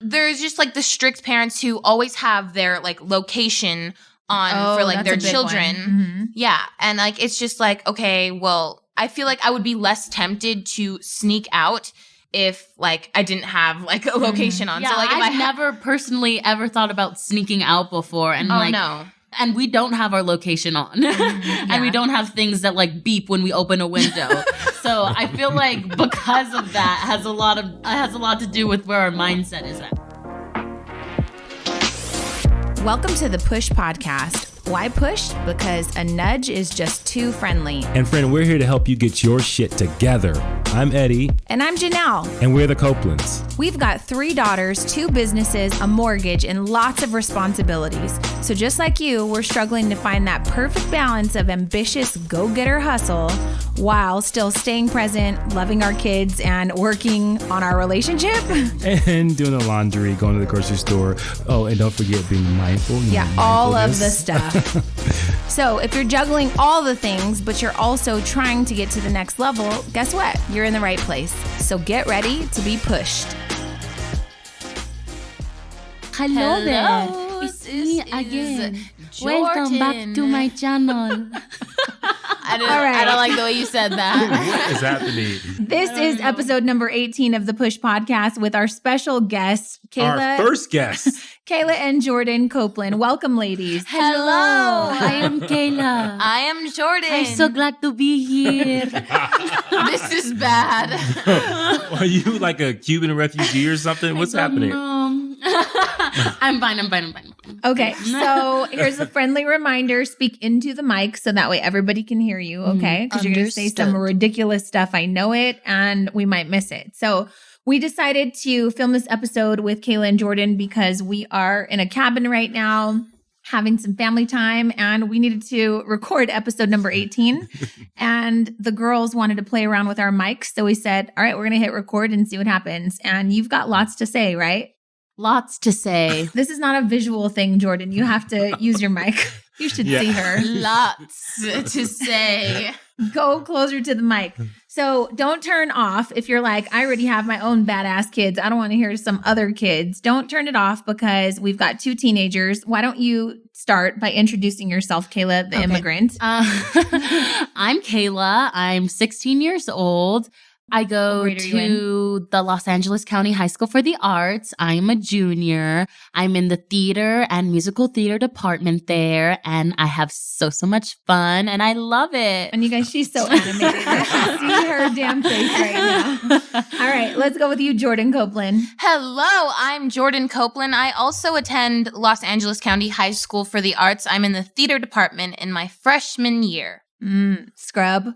there's just like the strict parents who always have their like location on for like their children. Mm-hmm. Yeah. And like, it's just like, okay, well, I feel like I would be less tempted to sneak out if like I didn't have like a location on. Yeah, so like if I've never personally ever thought about sneaking out before. And no. And we don't have our location on. And we don't have things that like beep when we open a window. So I feel like because of that has a lot to do with where our mindset is at. Welcome to the Push Podcast. Why push? Because a nudge is just too friendly. And friend, we're here to help you get your shit together. I'm Eddie. And I'm Janelle. And we're the Copelands. We've got 3 daughters, 2 businesses, a mortgage, and lots of responsibilities. So just like you, we're struggling to find that perfect balance of ambitious go-getter hustle while still staying present, loving our kids, and working on our relationship. And doing the laundry, going to the grocery store. Oh, and don't forget being mindful. Yeah, all of the stuff. So if you're juggling all the things, but you're also trying to get to the next level, guess what? You're in the right place. So get ready to be pushed. Hello there. It's me again. Welcome back to my channel. I don't like the way you said that. What is happening? This is episode number 18 of the Push Podcast with our special guests, Our first guest. Kaylah and Jordan Copeland. Welcome, ladies. Hello. I am Kaylah. I am Jordan. I'm so glad to be here. This is bad. Are you like a Cuban refugee or something? What's happening? I'm fine. Okay, so here's a friendly reminder. Speak into the mic so that way everybody can hear you, okay? Because you're going to say some ridiculous stuff. I know it, and we might miss it. So we decided to film this episode with Kaylah and Jordan because we are in a cabin right now, having some family time, and we needed to record episode number 18. And the girls wanted to play around with our mics. So we said, all right, we're going to hit record and see what happens. And you've got lots to say, right? Lots to say. This is not a visual thing, Jordan. You have to use your mic. You should see her. Lots to say. Go closer to the mic. So don't turn off if you're like, I already have my own badass kids. I don't want to hear some other kids. Don't turn it off because we've got 2 teenagers. Why don't you start by introducing yourself, Kaylah, the immigrant? I'm Kaylah. I'm 16 years old. I go to the Los Angeles County High School for the Arts. I'm a junior. I'm in the theater and musical theater department there, and I have so much fun, and I love it. And you guys, she's so animated. I can see her damn face right now. All right, let's go with you, Jordan Copeland. Hello, I'm Jordan Copeland. I also attend Los Angeles County High School for the Arts. I'm in the theater department in my freshman year. Scrub.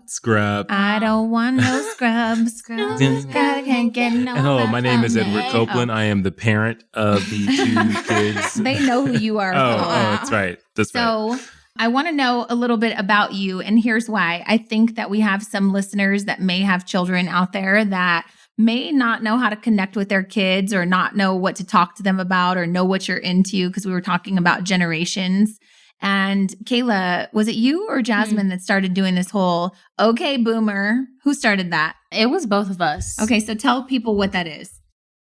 I don't want no scrub. Scrub. Can't get no. Hello, my name is Edward Copeland. I am the parent of the 2 kids. They know who you are. That's right. So I want to know a little bit about you, and here's why. I think that we have some listeners that may have children out there that may not know how to connect with their kids or not know what to talk to them about or know what you're into, because we were talking about generations. And Kaylah, was it you or Jasmine that started doing this whole, okay, boomer? Who started that? It was both of us. Okay, so tell people what that is.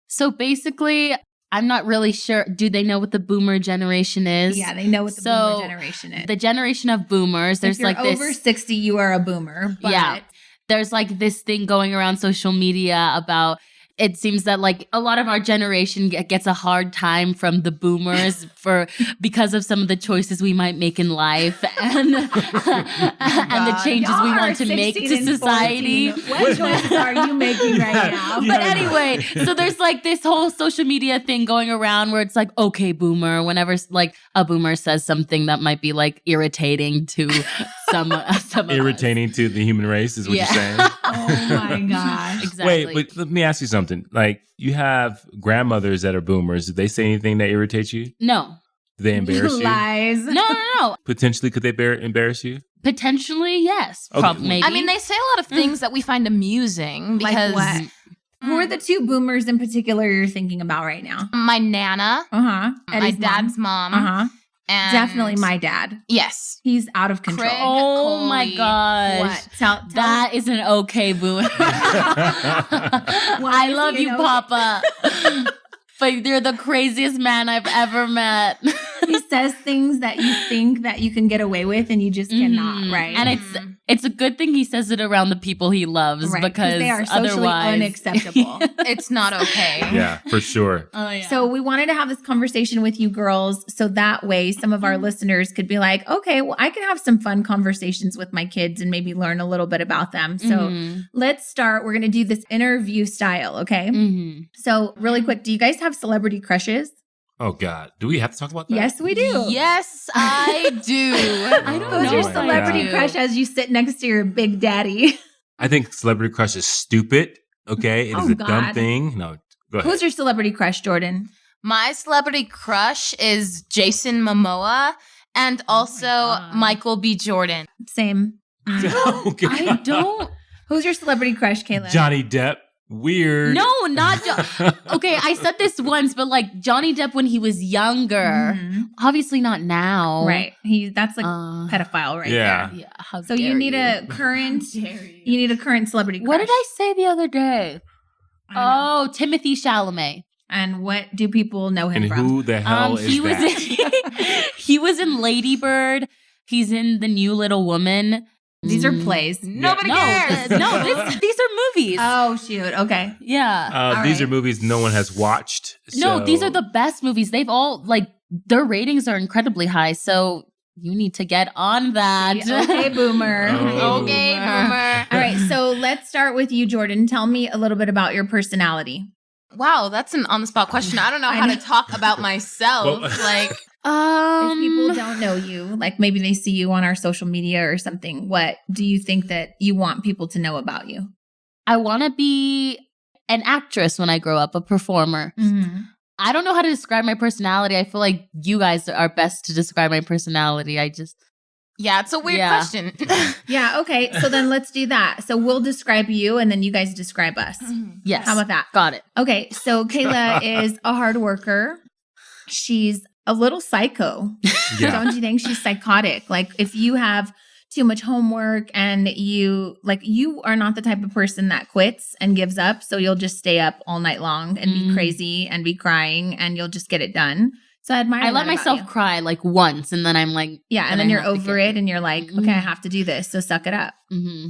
So basically, I'm not really sure. Do they know what the boomer generation is? Yeah, they know what the boomer generation is. The generation of boomers, there's if you're like this. Over 60, you are a boomer. But yeah. There's like this thing going around social media about, it seems that like a lot of our generation gets a hard time from the boomers because of some of the choices we might make in life and the changes we want to make to society. What choices are you making right now? But anyway, so there's like this whole social media thing going around where it's like, okay, boomer, whenever like a boomer says something that might be like irritating to some irritating to the human race is what you're saying. Oh my gosh. Exactly. Wait, but let me ask you something. Like, you have grandmothers that are boomers. Did they say anything that irritates you? No. Did they embarrass you? Lies. No. Potentially, could they embarrass you? Potentially, yes. Okay. Maybe. I mean, they say a lot of things that we find amusing because... Like what? Who are the 2 boomers in particular you're thinking about right now? My Nana. My dad's mom. And definitely my dad. Yes. He's out of control. Craig Oh Coley. my gosh. What? Tell that is an okay boomer. I love you, Papa. But you're the craziest man I've ever met. He says things that you think that you can get away with and you just cannot, right? And it's a good thing he says it around the people he loves, right, because they are socially otherwise unacceptable. It's not okay. Yeah, for sure. Oh, yeah. So we wanted to have this conversation with you girls so that way some of our listeners could be like, okay, well, I can have some fun conversations with my kids and maybe learn a little bit about them. So let's start. We're going to do this interview style, okay? So really quick, do you guys have celebrity crushes? Oh, God. Do we have to talk about that? Yes, we do. Yes, I do. I don't know. Who's your celebrity crush as you sit next to your big daddy? I think celebrity crush is stupid. Okay. It is a dumb thing. No, go ahead. Who's your celebrity crush, Jordan? My celebrity crush is Jason Momoa and also Michael B. Jordan. Same. Okay. I don't. Who's your celebrity crush, Kayla? Johnny Depp. Weird. No, not okay, I said this once, but like Johnny Depp when he was younger. Obviously not now. Right. That's like pedophile right there. Yeah. So you need a current celebrity crush. What did I say the other day? Oh, Timothée Chalamet. And what do people know him and from? Who the hell is that? He was in Lady Bird. He's in The New Little Woman. These are plays. Nobody cares. These are movies. Oh, shoot. Okay. Yeah. These are movies no one has watched. No, these are the best movies. They've all, like, their ratings are incredibly high. So you need to get on that. Okay, boomer. Okay, boomer. All right. So let's start with you, Jordan. Tell me a little bit about your personality. Wow, that's an on-the-spot question. I don't know how to talk about myself. If people don't know you, like maybe they see you on our social media or something, what do you think that you want people to know about you? I want to be an actress when I grow up, a performer. I don't know how to describe my personality. I feel like you guys are best to describe my personality. Yeah, it's a weird question. Yeah, okay. So then let's do that. So we'll describe you and then you guys describe us. Yes. How about that? Got it. Okay, so Kayla is a hard worker. She's a little psycho. Yeah. Don't you think? She's psychotic. Like if you have too much homework and you are not the type of person that quits and gives up. So you'll just stay up all night long and be crazy and be crying and you'll just get it done. So I let myself cry like once and then I'm like, yeah. And then you're over it and you're like, okay, I have to do this. So suck it up.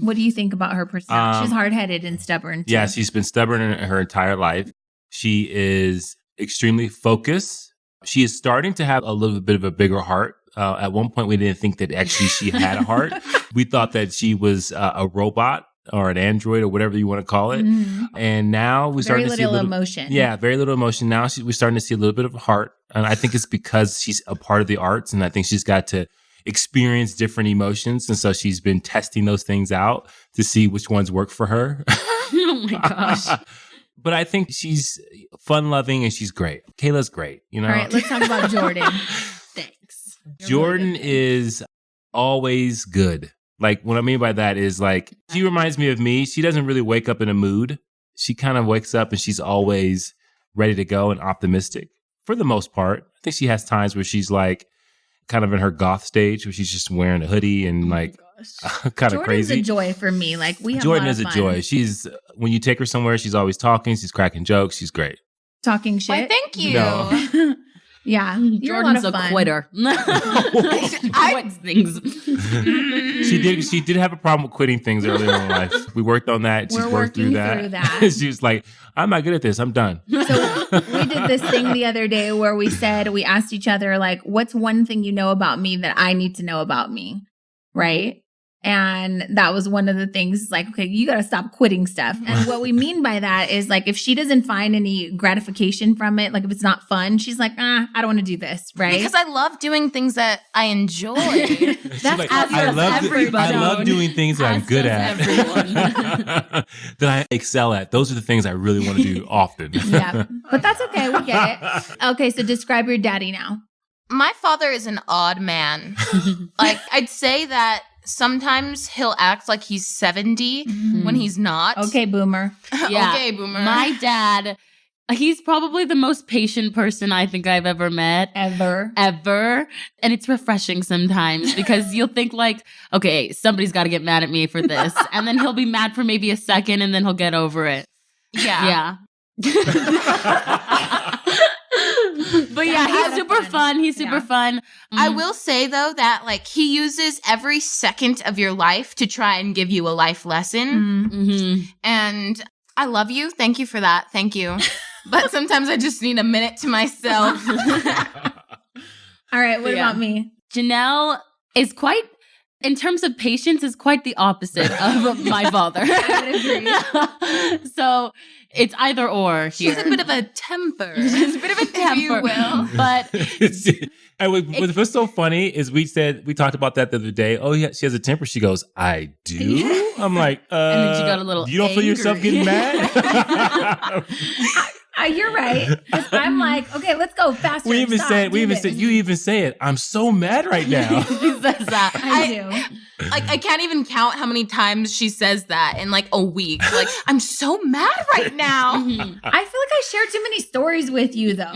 What do you think about her personality? She's hard-headed and stubborn too. Yeah, she's been stubborn in her entire life. She is extremely focused. She is starting to have a little bit of a bigger heart. At one point, we didn't think that actually she had a heart. We thought that she was a robot or an android or whatever you want to call it. And now we're starting to see a little emotion. Yeah, very little emotion. Now we're starting to see a little bit of heart. And I think it's because she's a part of the arts. And I think she's got to experience different emotions. And so she's been testing those things out to see which ones work for her. Oh my gosh. But I think she's fun-loving and she's great. Kayla's great, you know? All right, let's talk about Jordan. Thanks. Jordan is always good. Like, what I mean by that is, like, she reminds me of me. She doesn't really wake up in a mood. She kind of wakes up and she's always ready to go and optimistic for the most part. I think she has times where she's, like, kind of in her goth stage where she's just wearing a hoodie and, like, kind of crazy. Jordan's a joy for me. Like we have Jordan a lot is of a fun. joy. She's when you take her somewhere, she's always talking. She's cracking jokes. She's great. Talking shit. Why, thank you. No. Yeah, you're Jordan's a lot of fun. quitter. Quits things. She did have a problem with quitting things earlier in life. We worked on that. She's worked through that. She was like, I'm not good at this. I'm done. So we did this thing the other day where we asked each other, like, what's one thing you know about me that I need to know about me? Right? And that was one of the things, like, okay, you got to stop quitting stuff. And what we mean by that is, like, if she doesn't find any gratification from it, like if it's not fun, she's like, I don't want to do this, right? Because I love doing things that I enjoy. That's like, I love doing things that I'm good at. That I excel at. Those are the things I really want to do often. Yeah, but that's okay. We get it. Okay, so describe your daddy now. My father is an odd man. Like, I'd say that sometimes he'll act like he's 70 when he's not. Okay, boomer. Yeah. Okay, boomer. My dad, he's probably the most patient person I think I've ever met. Ever. And it's refreshing sometimes because you'll think like, okay, somebody's got to get mad at me for this. And then he'll be mad for maybe a second and then he'll get over it. Yeah. Yeah. But yeah, he's super fun. He's super fun. I will say though that like he uses every second of your life to try and give you a life lesson. And I love you. Thank you for that. Thank you. But sometimes I just need a minute to myself. All right, what about me? Janelle is quite, in terms of patience, is quite the opposite of my father. I would agree. So it's either or here. She's a bit of a temper. She's a bit of a temper. If you will. But what's so funny is we talked about that the other day. Oh, yeah, she has a temper. She goes, I do? I'm like, and then she got a little you don't feel yourself getting mad? You're right. 'Cause I'm like, okay, let's go faster. You even say it. I'm so mad right now. She says that. I do. Like, I can't even count how many times she says that in like a week. Like, I'm so mad right now. I feel like I shared too many stories with you, though.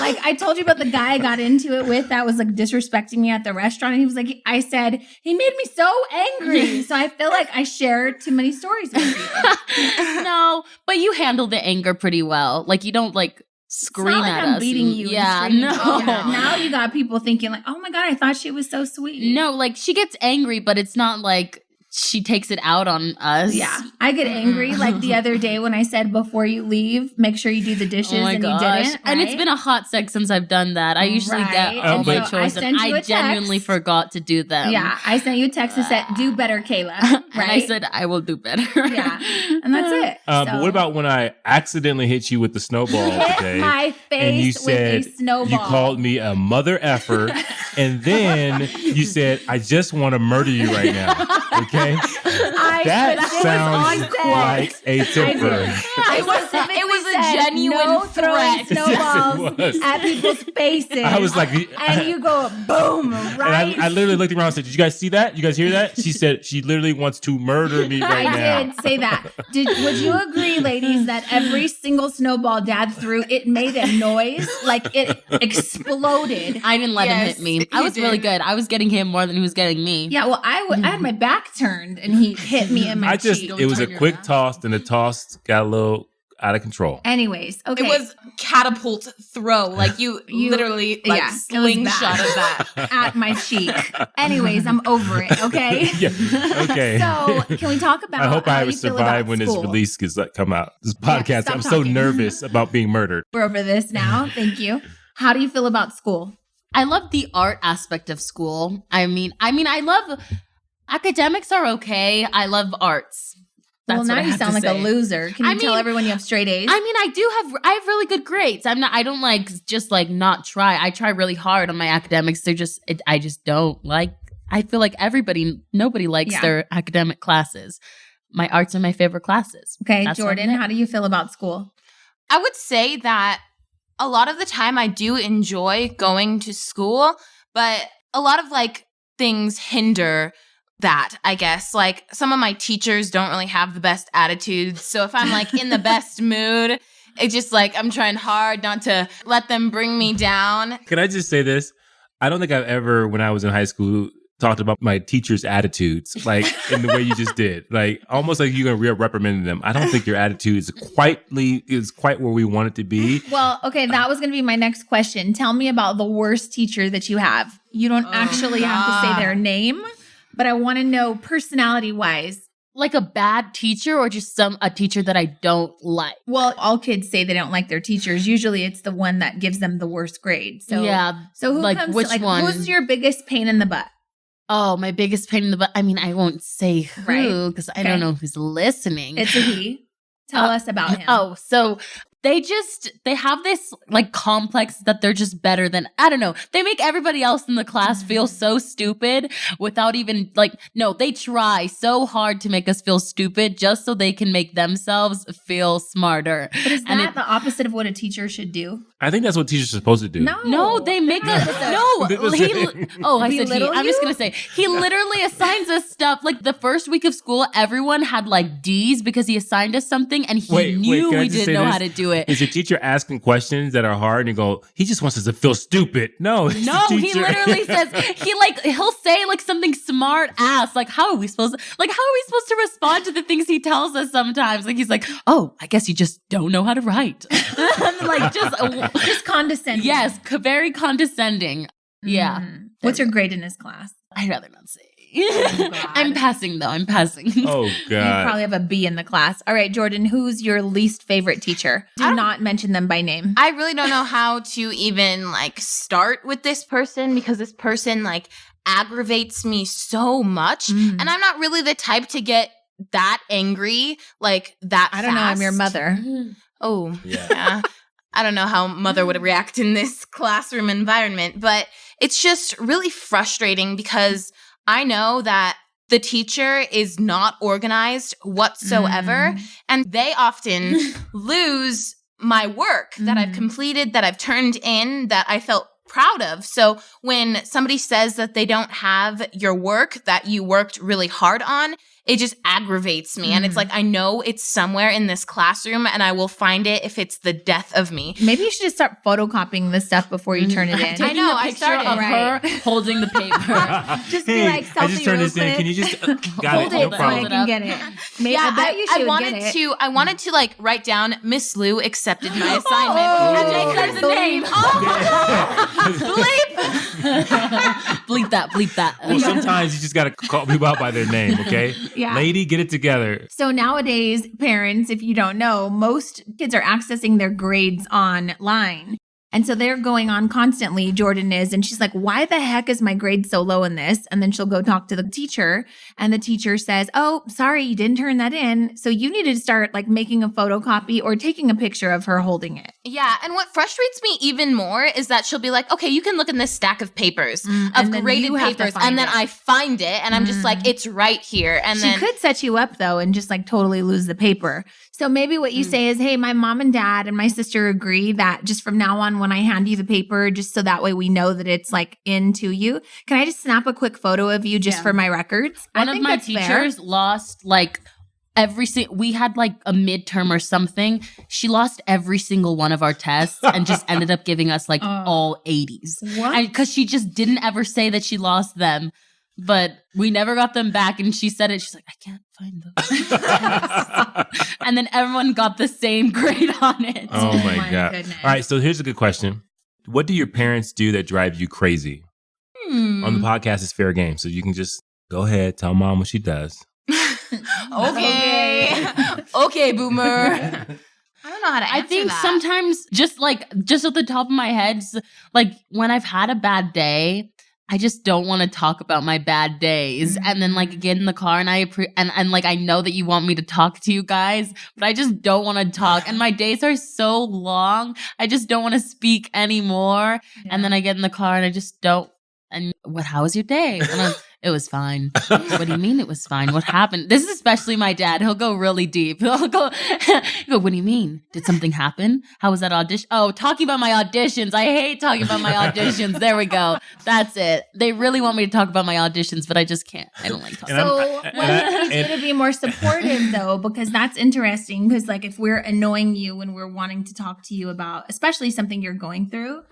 Like, I told you about the guy I got into it with that was like disrespecting me at the restaurant. And he was like, I said, he made me so angry. So I feel like I shared too many stories with you. No, but you handle the anger pretty well. Like, you don't like scream it's not at like I'm us. beating you. Yeah, and no. screaming. Now you got people thinking like, oh my God, I thought she was so sweet. No, like she gets angry, but it's not like she takes it out on us. Yeah. I get angry like the other day when I said before you leave, make sure you do the dishes Oh my and gosh. you didn't. Right? And it's been a hot sec since I've done that. I usually get all And my so chores and I genuinely forgot to do them. Yeah. I sent you a text and said, do better, Kayla. Right? And I said, I will do better. Yeah. And that's it. But what about when I accidentally hit you with the snowball today? Hit my face and you said, with a snowball. you called me a mother effer. And then you said, I just want to murder you right now. Okay? That sounds like a temper. It was a genuine no throwing threat. snowballs Yes, it was. at people's faces. I was like, and you go boom, right? And I literally looked around and said, did you guys see that? You guys hear that? She said she literally wants to murder me right now. I did say that. Would you agree, ladies, that every single snowball Dad threw, it made a noise like it exploded? I didn't let him hit me. I was really good. I was getting him more than he was getting me. Yeah, well, I had my back turned and he hit me in my cheek. It was a quick toss, and the toss got a little out of control. Anyways, okay. It was catapult throw. Like you literally like slingshotted that at my cheek. Anyways, I'm over it, okay? Yeah. Okay. So can we talk about I hope how I you feel about survive when this school? release gets come out. This podcast. stop I'm so talking. nervous about being murdered. We're over this now. Thank you. How do you feel about school? I love the art aspect of school. I mean, I love academics are okay. I love arts. That's now what I you have sound to like say. a loser. Can you tell everyone you have straight A's? I mean, I have really good grades. I don't like just like not try. I try really hard on my academics. I just don't like, I feel like nobody likes their academic classes. My arts are my favorite classes. Okay, Jordan, how do you feel about school? I would say that a lot of the time I do enjoy going to school, but a lot of like things hinder that, I guess. Like some of my teachers don't really have the best attitudes. So if I'm like in the best mood, it's just like I'm trying hard not to let them bring me down. Can I just say this? I don't think I've ever, when I was in high school, talked about my teachers' attitudes like in the way you just did. Like almost like you're gonna reprimand them. I don't think your attitude is quite where we want it to be. Well, okay, that was gonna be my next question. Tell me about the worst teacher that you have. You don't actually have to say their name, but I want to know personality-wise. Like a bad teacher or just a teacher that I don't like? Well, all kids say they don't like their teachers. Usually it's the one that gives them the worst grade. So yeah. So who like comes which one? Who's your biggest pain in the butt? Oh, my biggest pain in the butt. I mean, I won't say who because I don't know who's listening. It's a he. Tell us about him. Oh, so they have this like complex that they're just better than, I don't know. They make everybody else in the class feel so stupid without even they try so hard to make us feel stupid just so they can make themselves feel smarter. But is that the opposite of what a teacher should do? I think that's what teachers are supposed to do. No, they make us. No, I'm just gonna say he literally assigns us stuff. Like the first week of school, everyone had like D's because he assigned us something, and he knew we didn't know how to do do it. Is your teacher asking questions that are hard and you go, he just wants us to feel stupid? No, he literally says, he'll say like something smart ass. Like, how are we supposed to respond to the things he tells us sometimes? Like, he's like, oh, I guess you just don't know how to write. Like, just condescending. Yes, very condescending. Yeah. What's your grade in his class? I'd rather not say. I'm passing. Oh, God. You probably have a B in the class. All right, Jordan, who's your least favorite teacher? Do not mention them by name. I really don't know how to even like start with this person because this person like aggravates me so much. And I'm not really the type to get that angry like that I don't know. I'm your mother. Oh, yeah. I don't know how mother would react in this classroom environment, but it's just really frustrating because I know that the teacher is not organized whatsoever, and they often lose my work that I've completed, that I've turned in, that I felt proud of. So when somebody says that they don't have your work that you worked really hard on, it just aggravates me. And it's like, I know it's somewhere in this classroom and I will find it if it's the death of me. Maybe you should just start photocopying this stuff before you turn it in. I know. I started of her holding the paper. Just be like, selfie I just turned this in. Can you just got it? No so I problem. can get it. Maybe, Yeah, I bet you she would get it. I wanted to like write down Miss Lou accepted my assignment. And they said the name. Bleep that. Well, sometimes you just got to call people out by their name, okay? Yeah. Lady, get it together. So nowadays, parents, if you don't know, most kids are accessing their grades online. And so they're going on constantly, Jordan is, and she's like, why the heck is my grade so low in this? And then she'll go talk to the teacher and the teacher says, oh, sorry, you didn't turn that in. So you need to start like making a photocopy or taking a picture of her holding it. Yeah. And what frustrates me even more is that she'll be like, okay, you can look in this stack of papers, of graded papers. And then I find it and I'm just like, it's right here. And she could set you up though and just like totally lose the paper. So maybe what you say is, hey, my mom and dad and my sister agree that just from now on, when I hand you the paper, just so that way we know that it's like into you, can I just snap a quick photo of you just for my records? One of my teachers lost like we had like a midterm or something. She lost every single one of our tests and just ended up giving us like all 80s. What? Because she just didn't ever say that she lost them. But we never got them back. And she said it. She's like, I can't find them. And then everyone got the same grade on it. Oh my God. Goodness. All right. So here's a good question. What do your parents do that drives you crazy? On the podcast, it's fair game. So you can just go ahead, tell mom what she does. Okay, boomer. I don't know how to answer I think that. sometimes just at the top of my head, like when I've had a bad day, I just don't want to talk about my bad days. And then like get in the car and and like I know that you want me to talk to you guys, but I just don't want to talk. And my days are so long. I just don't want to speak anymore. Yeah. And then I get in the car and I just don't. And how was your day? And it was fine. What do you mean it was fine? What happened? This is especially my dad. He'll go really deep. He'll go, what do you mean? Did something happen? How was that audition? Oh, talking about my auditions. I hate talking about my auditions. There we go. That's it. They really want me to talk about my auditions, but I just can't. I don't like talking. So what needs you to be more supportive though? Because that's interesting. Because like if we're annoying you when we're wanting to talk to you about, especially something you're going through,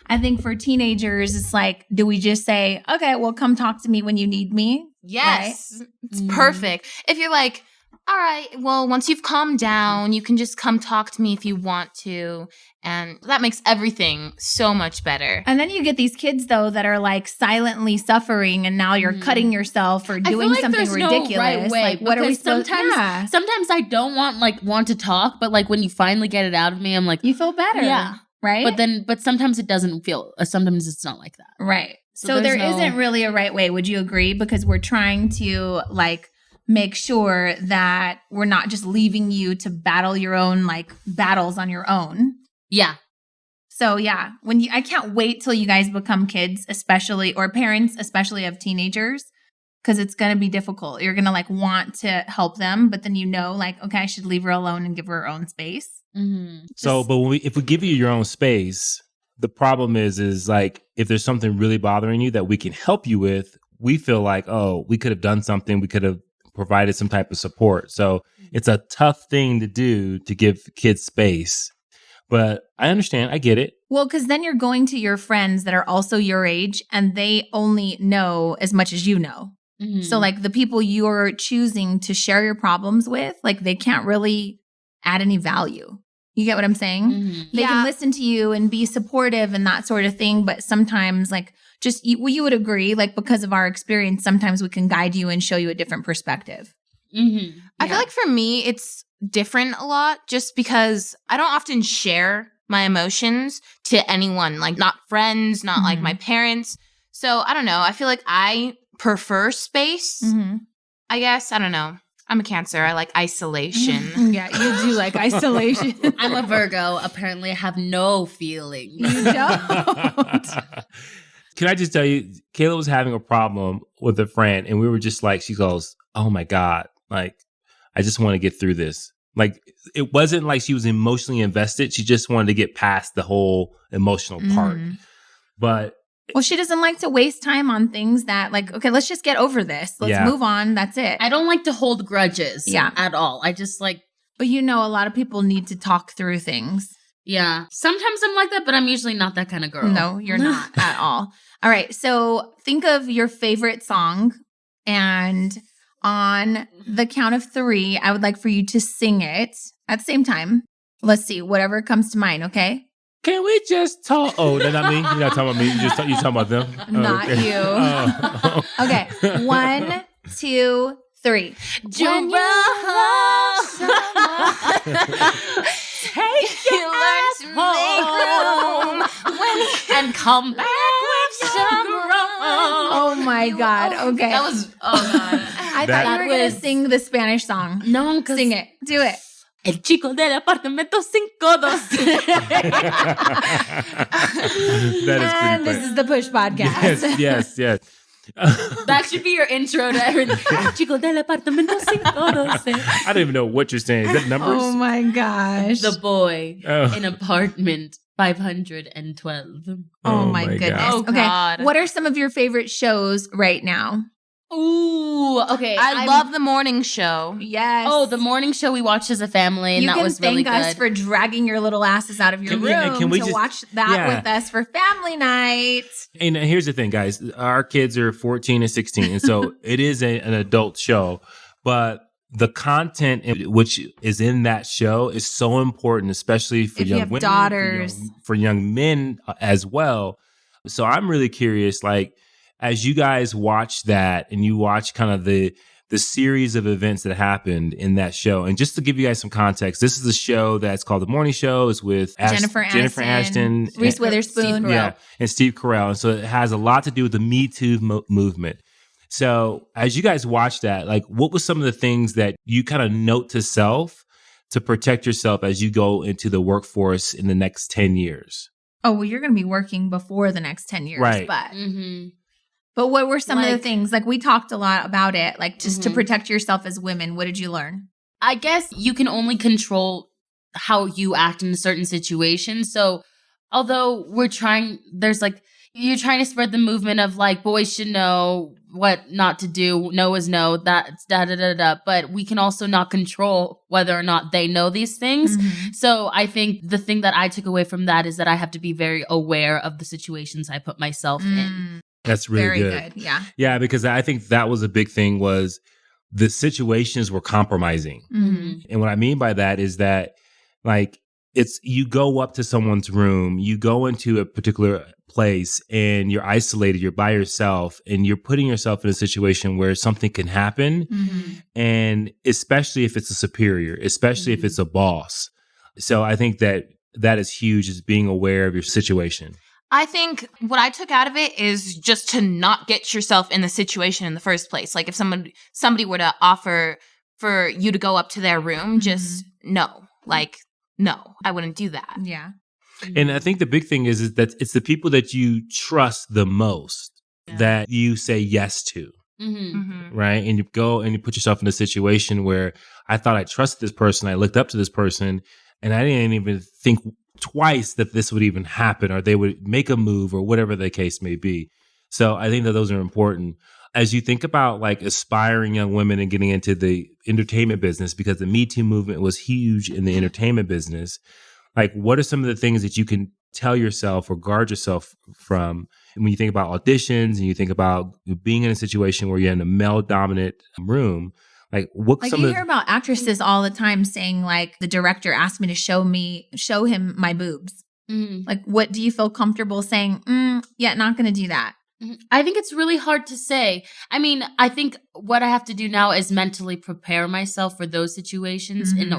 I think for teenagers, it's like, do we just say, okay, well, come talk to me when you need me? Yes. Right? It's perfect. If you're like, all right, well, once you've calmed down, you can just come talk to me if you want to. And that makes everything so much better. And then you get these kids, though, that are like silently suffering and now you're cutting yourself or doing something ridiculous. No right way, like, what are we supposed to Sometimes I don't want to talk, but like when you finally get it out of me, I'm like, you feel better. Yeah. Right? But sometimes it doesn't feel, sometimes it's not like that. Right. So there isn't really a right way. Would you agree? Because we're trying to like make sure that we're not just leaving you to battle your own like battles on your own. Yeah. So yeah, I can't wait till you guys become kids, especially, or parents, especially of teenagers, because it's going to be difficult. You're going to like want to help them, but then like, okay, I should leave her alone and give her her own space. Mm-hmm. So, but if we give you your own space, the problem is like, if there's something really bothering you that we can help you with, we feel like, oh, we could have done something. We could have provided some type of support. So it's a tough thing to do to give kids space. But I understand. I get it. Well, because then you're going to your friends that are also your age and they only know as much as you know. Mm-hmm. So like the people you're choosing to share your problems with, like they can't really add any value. You get what I'm saying? Mm-hmm. They can listen to you and be supportive and that sort of thing. But sometimes like you would agree, like because of our experience, sometimes we can guide you and show you a different perspective. Mm-hmm. I feel like for me, it's different a lot just because I don't often share my emotions to anyone, like not friends, not like my parents. So I don't know. I feel like I prefer space, I guess. I don't know. I'm a Cancer. I like isolation. Yeah, you do like isolation. I'm a Virgo. Apparently, I have no feelings. You don't. Can I just tell you, Kayla was having a problem with a friend, and we were just like, she goes, oh my God, like, I just want to get through this. Like, it wasn't like she was emotionally invested. She just wanted to get past the whole emotional part. But well, she doesn't like to waste time on things that like, okay, let's just get over this. Let's move on. That's it. I don't like to hold grudges at all. I just like. But you know, a lot of people need to talk through things. Yeah. Sometimes I'm like that, but I'm usually not that kind of girl. No, you're not at all. All right. So think of your favorite song, and on the count of 3, I would like for you to sing it at the same time. Let's see, whatever comes to mind, okay? Can we just talk? Oh, that's not me? You're not talking about me. You're talking about them? Not okay. you. Oh. Okay. 1, 2, 3. When you love someone, take your ass home and come back with some rum. Oh my God. Okay. That was, oh God. I thought you were going to sing the Spanish song. No, sing it. Do it. El chico del apartamento 512. That is pretty funny. This is the Push Podcast. Yes. That should be your intro to everything. El chico del apartamento 512. I don't even know what you're saying. Is that numbers? Oh my gosh. The boy in apartment 512. Oh my goodness. Oh, okay. God. What are some of your favorite shows right now? Ooh, okay. I love the morning show. Yes. Oh, the morning show we watched as a family, and that was really good. You can thank us for dragging your little asses out of your room to watch that with us for family night. And here's the thing, guys. Our kids are 14 and 16, and so it is an adult show. But the content which is in that show is so important, especially for young women, daughters, for young men as well. So I'm really curious, like, as you guys watch that and you watch kind of the series of events that happened in that show. And just to give you guys some context, this is a show that's called The Morning Show. It's with Jennifer Aniston, Reese Witherspoon, and Steve Carell. And so it has a lot to do with the Metoo movement. So as you guys watch that, like, what was some of the things that you kind of note to self to protect yourself as you go into the workforce in the next 10 years? Oh, well, you're going to be working before the next 10 years. Right. But But what were some of the things? Like, we talked a lot about it, like just to protect yourself as women. What did you learn? I guess you can only control how you act in a certain situation. So although you're trying to spread the movement of like boys should know what not to do. No is no, that's da-da-da-da. But we can also not control whether or not they know these things. Mm-hmm. So I think the thing that I took away from that is that I have to be very aware of the situations I put myself in. That's really Very good. Yeah. Yeah, because I think that was a big thing was the situations were compromising. Mm-hmm. And what I mean by that is that, like, it's you go up to someone's room, you go into a particular place and you're isolated, you're by yourself, and you're putting yourself in a situation where something can happen. Mm-hmm. And especially if it's a superior, especially if it's a boss. So I think that is huge, is being aware of your situation. I think what I took out of it is just to not get yourself in the situation in the first place. Like if somebody were to offer for you to go up to their room, just no. Like, no, I wouldn't do that. Yeah. And I think the big thing is that it's the people that you trust the most that you say yes to. Mm-hmm. Mm-hmm. Right. And you go and you put yourself in a situation where I thought I trusted this person. I looked up to this person and I didn't even think twice that this would even happen or they would make a move or whatever the case may be. So I think that those are important. As you think about like aspiring young women and getting into the entertainment business, because the Me Too movement was huge in the entertainment business, Like, what are some of the things that you can tell yourself or guard yourself from when you think about auditions and you think about being in a situation where you're in a male-dominant room? Like, what? Like, you hear about actresses all the time saying, like, the director asked me to show him my boobs. Like, what do you feel comfortable saying? Yeah, not going to do that. I think it's really hard to say. I mean, I think what I have to do now is mentally prepare myself for those situations in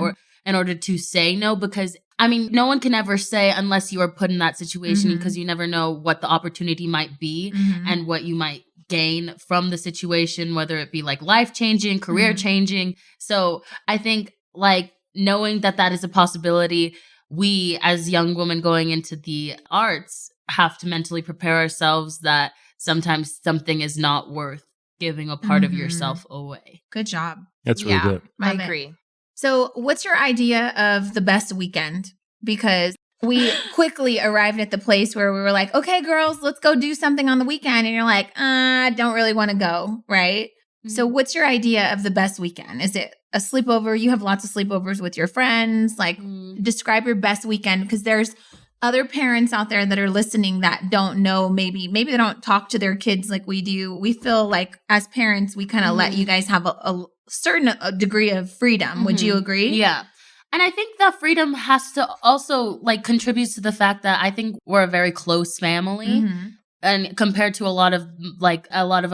order to say no, because I mean, no one can ever say unless you are put in that situation, because you never know what the opportunity might be and what you might gain from the situation, whether it be like life-changing, career-changing. So I think like knowing that that is a possibility, we as young women going into the arts have to mentally prepare ourselves that sometimes something is not worth giving a part of yourself away. Good job. That's really good. I agree. So what's your idea of the best weekend? Because we quickly arrived at the place where we were like, okay, girls, let's go do something on the weekend. And you're like, I don't really want to go, right? So what's your idea of the best weekend? Is it a sleepover? You have lots of sleepovers with your friends. Like, describe your best weekend, because there's other parents out there that are listening that don't know, maybe they don't talk to their kids like we do. We feel like as parents, we kind of let you guys have a certain degree of freedom. Would you agree? Yeah. And I think that freedom has to also like contributes to the fact that I think we're a very close family, and compared to a lot of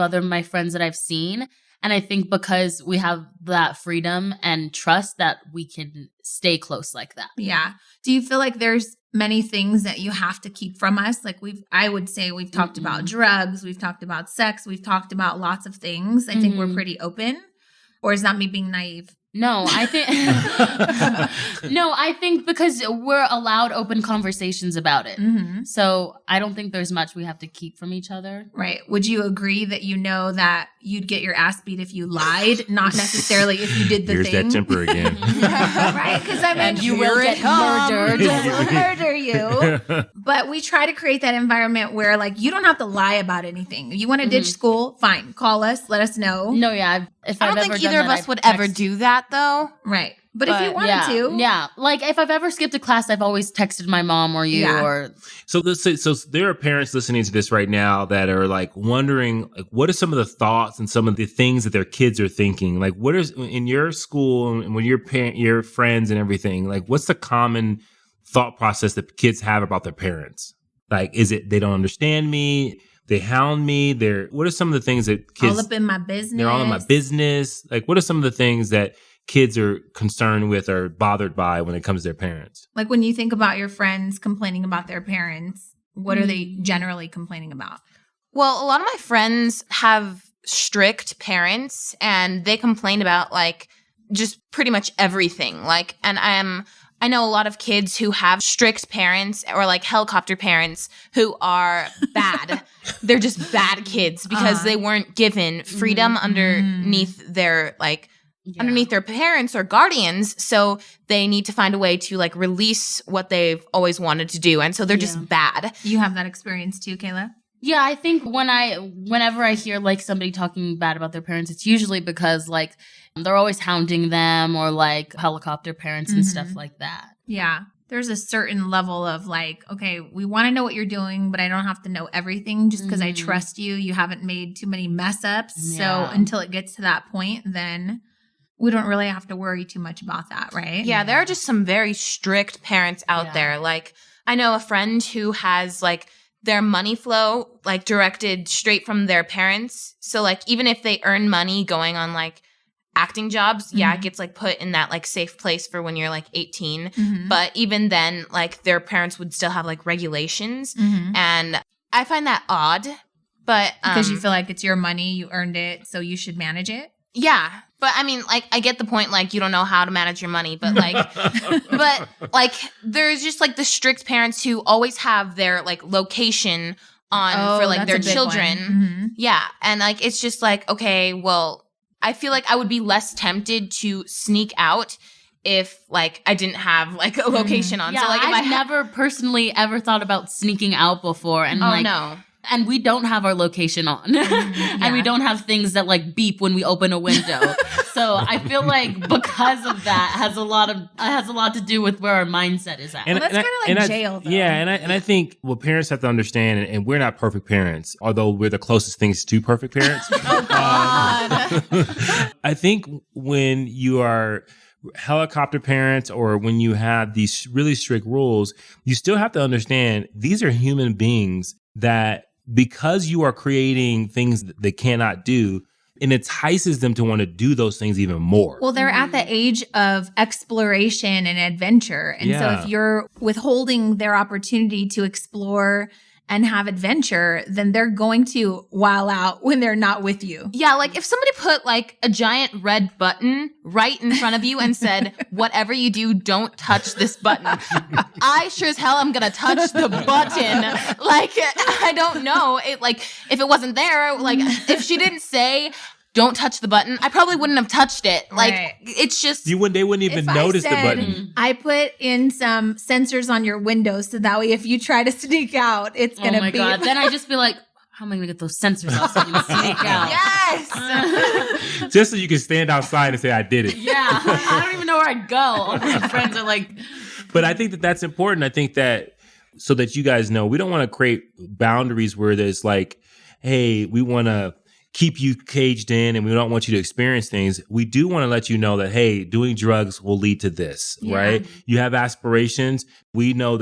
other my friends that I've seen. And I think because we have that freedom and trust that we can stay close like that. Yeah. Do you feel like there's many things that you have to keep from us? Like I would say we've talked about drugs, we've talked about sex, we've talked about lots of things. I think we're pretty open. Or is that me being naive? No, I think because we're allowed open conversations about it. So I don't think there's much we have to keep from each other. Right. Would you agree that you know that you'd get your ass beat if you lied, not necessarily if you did the Here's thing? Here's that temper again. Right? Because I mean, you will get murdered. We'll murder you. But we try to create that environment where like you don't have to lie about anything. You want to ditch school? Fine. Call us. Let us know. No, yeah. I don't think either of us would ever do that, though. Right. But if you wanted to. Yeah. Like, if I've ever skipped a class, I've always texted my mom or you or... So let's say, there are parents listening to this right now that are, like, wondering, like, what are some of the thoughts and some of the things that their kids are thinking? Like, what is, in your school and when your friends and everything, like, what's the common thought process that kids have about their parents? Like, is it they don't understand me? They hound me. What are some of the things that kids... All up in my business. They're all in my business. Like, what are some of the things that kids are concerned with or bothered by when it comes to their parents? Like, when you think about your friends complaining about their parents, what are they generally complaining about? Well, a lot of my friends have strict parents, and they complain about, like, just pretty much everything. Like, and I know a lot of kids who have strict parents or like helicopter parents who are bad. They're just bad kids because they weren't given freedom underneath their underneath their parents or guardians. So they need to find a way to like release what they've always wanted to do. And so they're just bad. You have that experience too, Kayla? Yeah, I think whenever I hear like somebody talking bad about their parents, it's usually because like they're always hounding them or like helicopter parents and stuff like that. Yeah. There's a certain level of like, okay, we want to know what you're doing, but I don't have to know everything just because I trust you. You haven't made too many mess ups. Yeah. So until it gets to that point, then we don't really have to worry too much about that, right? Yeah, there are just some very strict parents out there. Like, I know a friend who has like their money flow like directed straight from their parents. So like even if they earn money going on like acting jobs, it gets like put in that like safe place for when you're like 18. But even then, like their parents would still have like regulations. And I find that odd. But because you feel like it's your money, you earned it, so you should manage it. Yeah. But I mean, like, I get the point, like, you don't know how to manage your money, but like, there's just like the strict parents who always have their like location on for like their children. Yeah. And like, it's just like, okay, well, I feel like I would be less tempted to sneak out if like I didn't have like a location on. Yeah, So like, if I've never personally ever thought about sneaking out before. And no. And we don't have our location on. And we don't have things that like beep when we open a window. So I feel like because of that has a lot to do with where our mindset is at. And that's kind of like jail, though. Yeah, and I think what parents have to understand, and we're not perfect parents, although we're the closest things to perfect parents. Oh, God. I think when you are helicopter parents or when you have these really strict rules, you still have to understand these are human beings that because you are creating things that they cannot do, it entices them to want to do those things even more. Well, they're at the age of exploration and adventure. And so if you're withholding their opportunity to explore and have adventure, then they're going to wow out when they're not with you. Yeah, like if somebody put like a giant red button right in front of you and said, whatever you do, don't touch this button. I sure as hell am going to touch the button. Like, I don't know. It like, if it wasn't there, like if she didn't say, don't touch the button, I probably wouldn't have touched it. Like, it's just... They wouldn't even notice the button. I put in some sensors on your windows so that way if you try to sneak out, it's going to be... Oh my God. Then I just be like, how am I going to get those sensors off so I can sneak out? Yes! Just so you can stand outside and say, I did it. Yeah. I don't even know where I'd go. All my friends are like... But I think that that's important. I think that so that you guys know, we don't want to create boundaries where there's like, hey, we want to keep you caged in and we don't want you to experience things. We do want to let you know that, hey, doing drugs will lead to this, right? You have aspirations. We know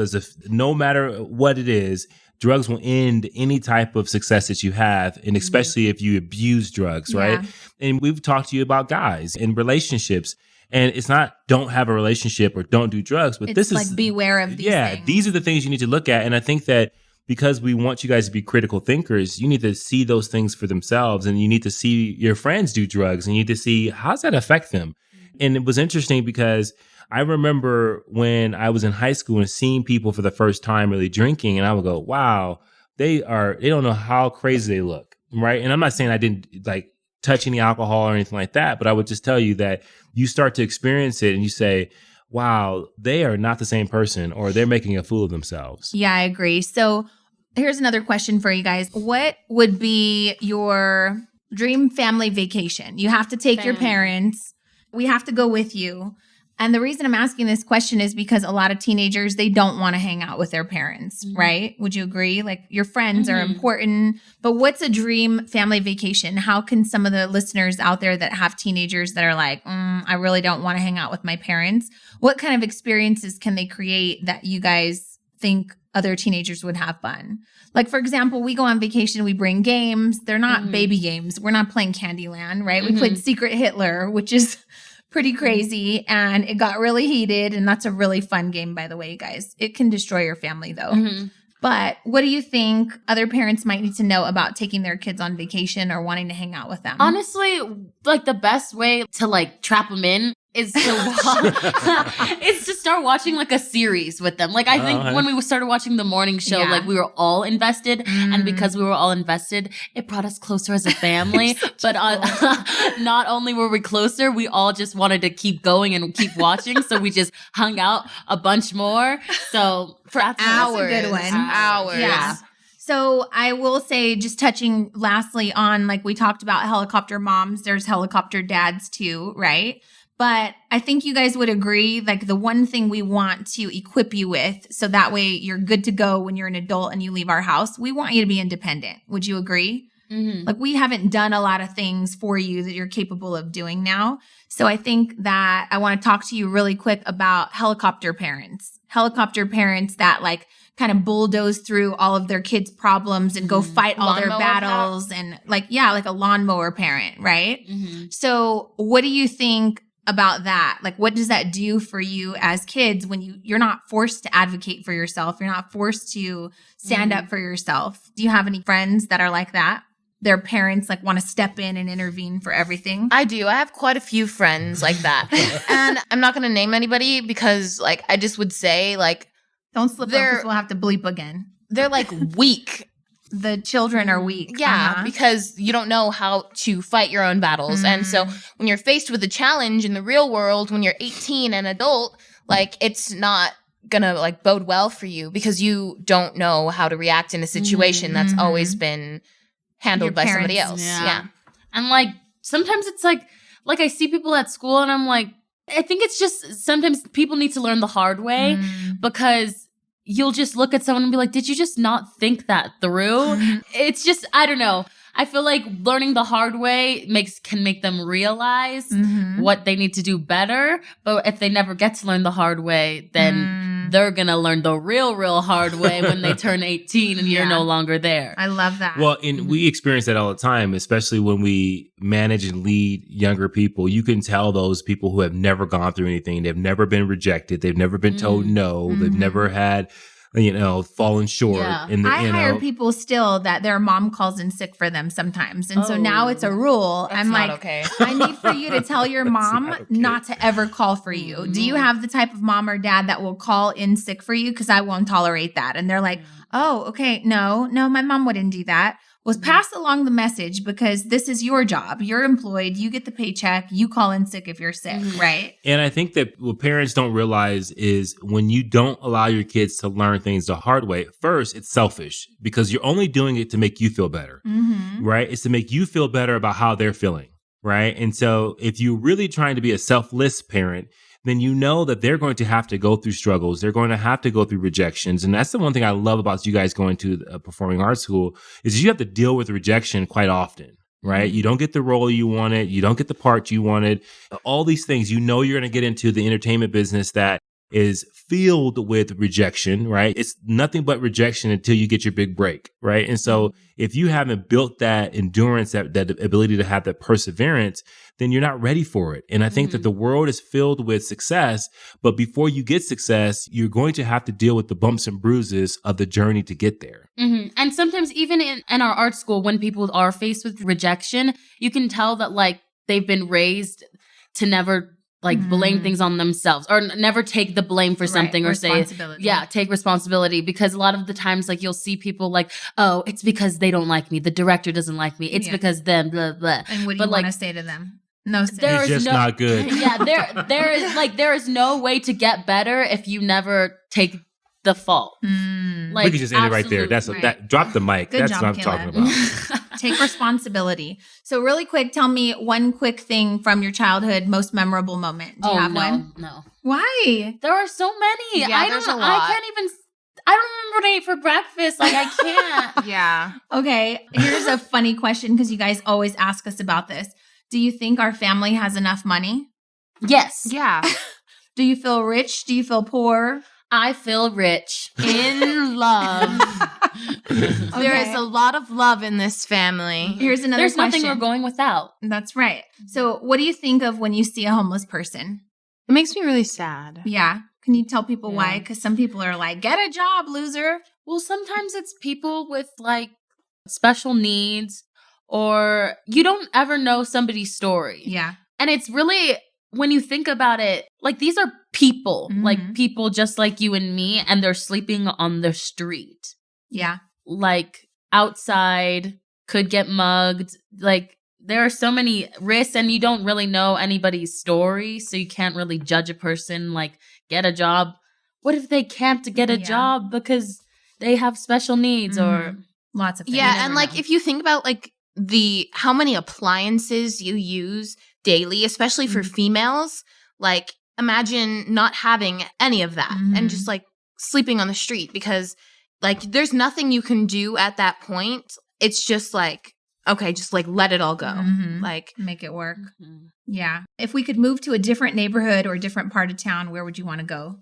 no matter what it is, drugs will end any type of success that you have, and especially if you abuse drugs, right? And we've talked to you about guys and relationships. And it's not don't have a relationship or don't do drugs, but this is like beware of these things. These are the things you need to look at. And I think that because we want you guys to be critical thinkers, you need to see those things for themselves, and you need to see your friends do drugs, and you need to see how's that affect them. And it was interesting because I remember when I was in high school and seeing people for the first time really drinking, and I would go, wow, they don't know how crazy they look, right? And I'm not saying I didn't like touch any alcohol or anything like that, but I would just tell you that you start to experience it and you say, wow, they are not the same person, or they're making a fool of themselves. Yeah, I agree. So here's another question for you guys. What would be your dream family vacation? You have to take your parents. We have to go with you. And the reason I'm asking this question is because a lot of teenagers, they don't want to hang out with their parents, right? Would you agree? Like your friends are important, but what's a dream family vacation? How can some of the listeners out there that have teenagers that are like, I really don't want to hang out with my parents, what kind of experiences can they create that you guys think other teenagers would have fun? Like, for example, we go on vacation, we bring games. They're not baby games. We're not playing Candyland, right? We played Secret Hitler, which is pretty crazy, and it got really heated, and that's a really fun game, by the way, guys. It can destroy your family, though. But what do you think other parents might need to know about taking their kids on vacation or wanting to hang out with them? Honestly, like the best way to like trap them in is to start watching like a series with them. Like I think when we started watching the morning show, like we were all invested, and because we were all invested, it brought us closer as a family. But not only were we closer, we all just wanted to keep going and keep watching. So we just hung out a bunch more. So for hours, that's a good one. Hours. Yeah. So I will say, just touching lastly on, like we talked about helicopter moms, there's helicopter dads too, right? But I think you guys would agree, like the one thing we want to equip you with, so that way you're good to go when you're an adult and you leave our house, we want you to be independent. Would you agree? Like we haven't done a lot of things for you that you're capable of doing now. So I think that I want to talk to you really quick about helicopter parents that like kind of bulldoze through all of their kids' problems and go fight all their battles and like a lawnmower parent, right? So what do you think about that? Like, what does that do for you as kids when you're not forced to advocate for yourself? You're not forced to stand up for yourself. Do you have any friends that are like that? Their parents like want to step in and intervene for everything? I do. I have quite a few friends like that. And I'm not going to name anybody because like I just would say like, don't slip up because we'll have to bleep again. They're like weak. The children are weak. Yeah, because you don't know how to fight your own battles. And so when you're faced with a challenge in the real world, when you're 18 and adult, like it's not gonna like bode well for you because you don't know how to react in a situation that's always been handled by somebody else. Yeah. And like sometimes it's like like I see people at school and I'm like, I think it's just sometimes people need to learn the hard way because you'll just look at someone and be like, did you just not think that through? It's just, I don't know. I feel like learning the hard way can make them realize what they need to do better. But if they never get to learn the hard way, then they're going to learn the real hard way when they turn 18 and you're no longer there. I love that. Well, and we experience that all the time, especially when we manage and lead younger people. You can tell those people who have never gone through anything. They've never been rejected. They've never been told no. They've never had, fallen short. Yeah. I hire people still that their mom calls in sick for them sometimes. And so now it's a rule. I'm like, okay. I need for you to tell your mom not to ever call for you. Do you have the type of mom or dad that will call in sick for you? Because I won't tolerate that. And they're like, oh, okay. No, my mom wouldn't do that. Was pass along the message because this is your job. You're employed. You get the paycheck. You call in sick if you're sick, right? And I think that what parents don't realize is when you don't allow your kids to learn things the hard way, first, it's selfish because you're only doing it to make you feel better, right? It's to make you feel better about how they're feeling, right? And so if you're really trying to be a selfless parent, then you know that they're going to have to go through struggles. They're going to have to go through rejections. And that's the one thing I love about you guys going to a performing arts school is you have to deal with rejection quite often, right? You don't get the role you wanted. You don't get the part you wanted. All these things, you're going to get into the entertainment business that is filled with rejection, right? It's nothing but rejection until you get your big break, right? And so if you haven't built that endurance, that ability to have that perseverance, then you're not ready for it. And I think that the world is filled with success, but before you get success, you're going to have to deal with the bumps and bruises of the journey to get there. And sometimes even in our art school, when people are faced with rejection, you can tell that like they've been raised to never blame things on themselves or never take the blame for something or say, take responsibility. Because a lot of the times, like you'll see people like, oh, it's because they don't like me. The director doesn't like me. It's because them, blah, blah. And what do you want to say to them? No, it's just not good. there is no way to get better if you never take the fault. We could just end it right there. That drop the mic. Good That's job, what I'm talking about. Take responsibility. So really quick, tell me one quick thing from your childhood, most memorable moment. Do you have one? No. Why? There are so many. Yeah, there's a lot. I don't remember what I ate for breakfast. Like I can't. Yeah. Okay. Here's a funny question because you guys always ask us about this. Do you think our family has enough money? Yes. Yeah. Do you feel rich? Do you feel poor? I feel rich. In love. There is a lot of love in this family. Here's another There's question. nothing we're going without. That's right. So what do you think of when you see a homeless person? It makes me really sad. Yeah. Can you tell people why? Because some people are like, get a job, loser. Well, sometimes it's people with like special needs or you don't ever know somebody's story. Yeah. And it's really, when you think about it, like these are people, like people just like you and me, and they're sleeping on the street. Yeah. Like outside, could get mugged. Like there are so many risks and you don't really know anybody's story. So you can't really judge a person, like get a job. What if they can't get a job because they have special needs or lots of things? Yeah. And like, if you think about like how many appliances you use daily, especially for females, like imagine not having any of that and just like sleeping on the street because like there's nothing you can do at that point. It's just like, okay, just like let it all go. Like make it work. Yeah. If we could move to a different neighborhood or a different part of town, where would you want to go?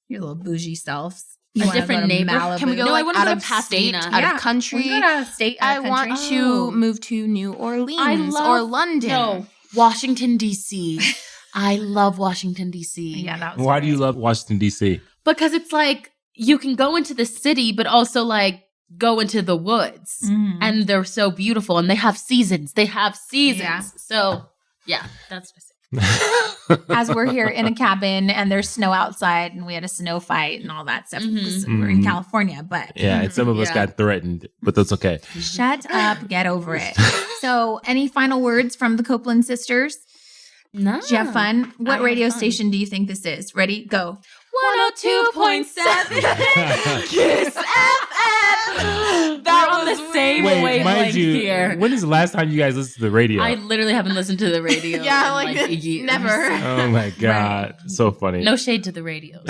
Your little bougie selves. A different neighborhood. Can we go like out of state, out of country? We go out of state, out of country. Want to move to New Orleans or London. No, Washington, D.C. I love Washington, D.C. Yeah, that was Why do you love Washington, D.C.? Because it's like you can go into the city, but also like go into the woods. And they're so beautiful. And they have seasons. Yeah. So, yeah, that's what I say. As we're here in a cabin and there's snow outside and we had a snow fight and all that stuff because we're in California, but yeah, and some of us got threatened, but that's okay. Shut up, get over it. So any final words from the Copeland sisters? No. Did you have fun? What radio station do you think this is? Ready? Go. 102.7 Kiss FM. They're on the the same wavelength here. When is the last time you guys listened to the radio? I literally haven't listened to the radio. in years. Never. Oh my God. Right. So funny. No shade to the radio.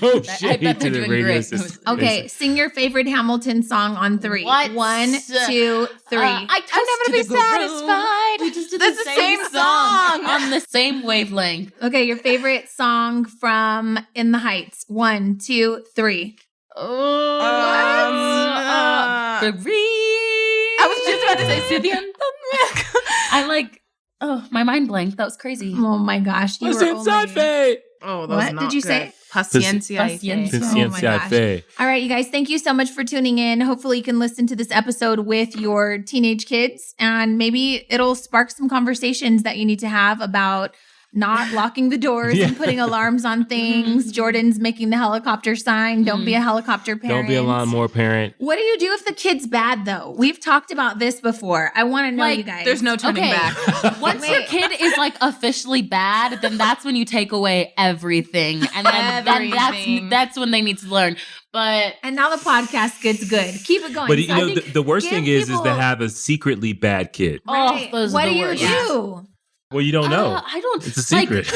No shade to the radio system. Okay, sing your favorite Hamilton song on 3. What? 1, 2, 3. I'm never to be satisfied. We just did That's the same song. On the same wavelength. Okay, your favorite song from In the Heights. 1, 2, 3. I was just about to say Cynthia. I like. Oh, my mind blanked. That was crazy. Oh my gosh, you were only... Oh, what did you say? Paciencia. Oh my gosh. All right, you guys, thank you so much for tuning in. Hopefully you can listen to this episode with your teenage kids, and maybe it'll spark some conversations that you need to have about not locking the doors and putting alarms on things. Jordan's making the helicopter sign. Don't be a helicopter parent. Don't be a lawnmower parent. What do you do if the kid's bad, though? We've talked about this before. I want to know, you guys. There's no turning back. Once your kid is like officially bad, then that's when you take away everything. And then that's when they need to learn. And now the podcast gets good. Keep it going. But you know, the worst thing is to have a secretly bad kid. Right. Oh, those what are the do you worst. do? Well, you don't know. I don't. It's a secret.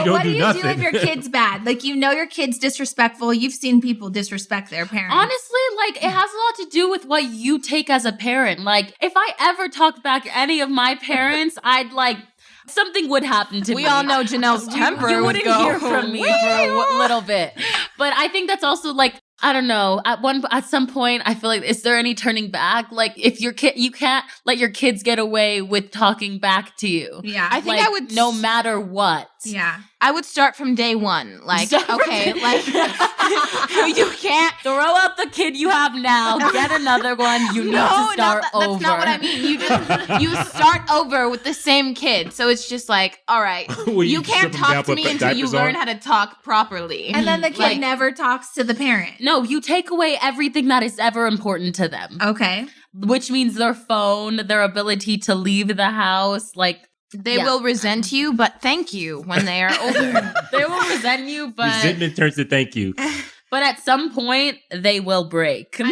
What do you do if your kid's bad? Like, you know your kid's disrespectful. You've seen people disrespect their parents. Honestly, like, it has a lot to do with what you take as a parent. Like, if I ever talked back any of my parents, I'd like... something would happen to me. We all know Janelle's temper you would wouldn't go hear from me for a little bit. But I think that's also like, I don't know. At some point, I feel like, is there any turning back? Like, if your kid, you can't let your kids get away with talking back to you. Yeah, I think like, I would, no matter what. Yeah, I would start from day one. Like, okay, like you can't throw out the kid you have now. Get another one. You need to start over. That's not what I mean. You start over with the same kid. So it's just like, all right, you can't talk to me until you learn how to talk properly. And then the kid never talks to the parent. No, you take away everything that is ever important to them. Okay. Which means their phone, their ability to leave the house, like, they will resent you, but thank you when they are older. They will resent you, but... resentment turns to thank you. But at some point, they will break. It's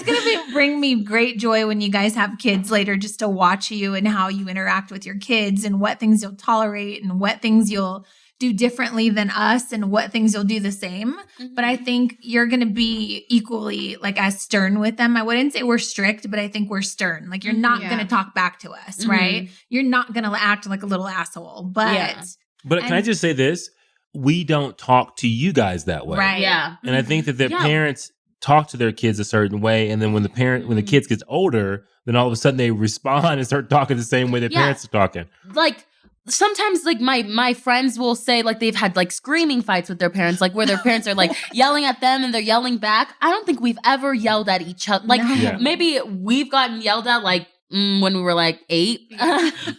going to bring me great joy when you guys have kids later, just to watch you and how you interact with your kids and what things you'll tolerate and what things you'll do differently than us and what things you'll do the same. Mm-hmm. But I think you're going to be equally like as stern with them. I wouldn't say we're strict, but I think we're stern. Like, you're not going to talk back to us, right? You're not going to act like a little asshole. But can I just say this? We don't talk to you guys that way. Right. Yeah. And I think that their parents talk to their kids a certain way. And then when the kids gets older, then all of a sudden they respond and start talking the same way their parents are talking. Like, sometimes, like, my friends will say, like, they've had, like, screaming fights with their parents, like, where their parents are, like, yelling at them and they're yelling back. I don't think we've ever yelled at each other. Like, maybe we've gotten yelled at, like, when we were, like, 8.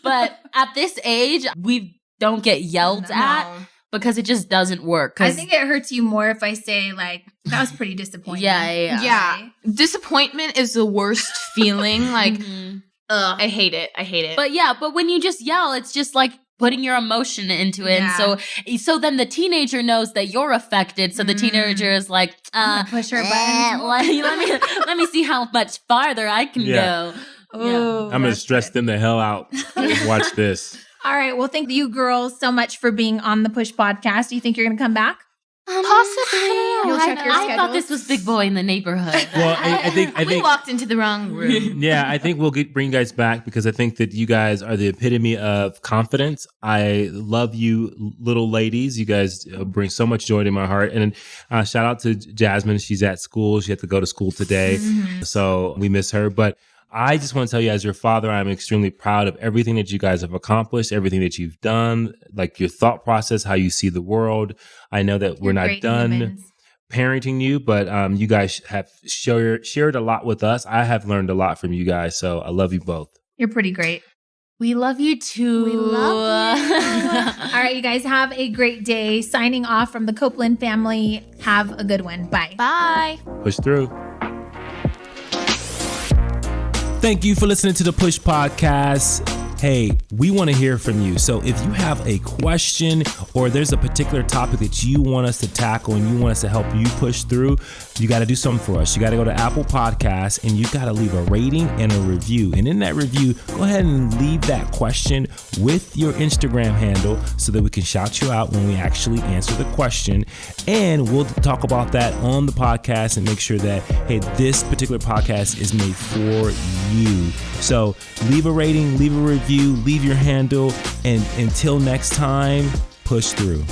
But at this age, we don't get yelled at because it just doesn't work. I think it hurts you more if I say, like, that was pretty disappointing. Yeah. Disappointment is the worst feeling. Like, I hate it. But when you just yell, it's just like putting your emotion into it. Yeah. And so then the teenager knows that you're affected. So the teenager is like, push her button. let me see how much farther I can go. Oh, I'm going to stress them the hell out. Watch this. All right. Well, thank you girls so much for being on the Push podcast. Do you think you're going to come back? Possibly. You'll check your I thought this was Big Boy in the neighborhood. Well, I think we walked into the wrong room. Yeah, I think we'll bring you guys back because I think that you guys are the epitome of confidence. I love you, little ladies. You guys bring so much joy to my heart. And shout out to Jasmine. She's at school. She had to go to school today. So we miss her. But I just want to tell you, as your father, I'm extremely proud of everything that you guys have accomplished, everything that you've done, like your thought process, how you see the world. I know that we're not done parenting you, but you guys have shared a lot with us. I have learned a lot from you guys, so I love you both. You're pretty great. We love you too. We love you. All right, you guys have a great day. Signing off from the Copeland family. Have a good one. Bye. Bye. Push through. Thank you for listening to the Push Podcast. hey, we want to hear from you. So if you have a question or there's a particular topic that you want us to tackle and you want us to help you push through, you got to do something for us. You got to go to Apple Podcasts and you got to leave a rating and a review. And in that review, go ahead and leave that question with your Instagram handle so that we can shout you out when we actually answer the question. And we'll talk about that on the podcast and make sure that, hey, this particular podcast is made for you. So leave a rating, leave a review, leave your handle, and until next time, push through.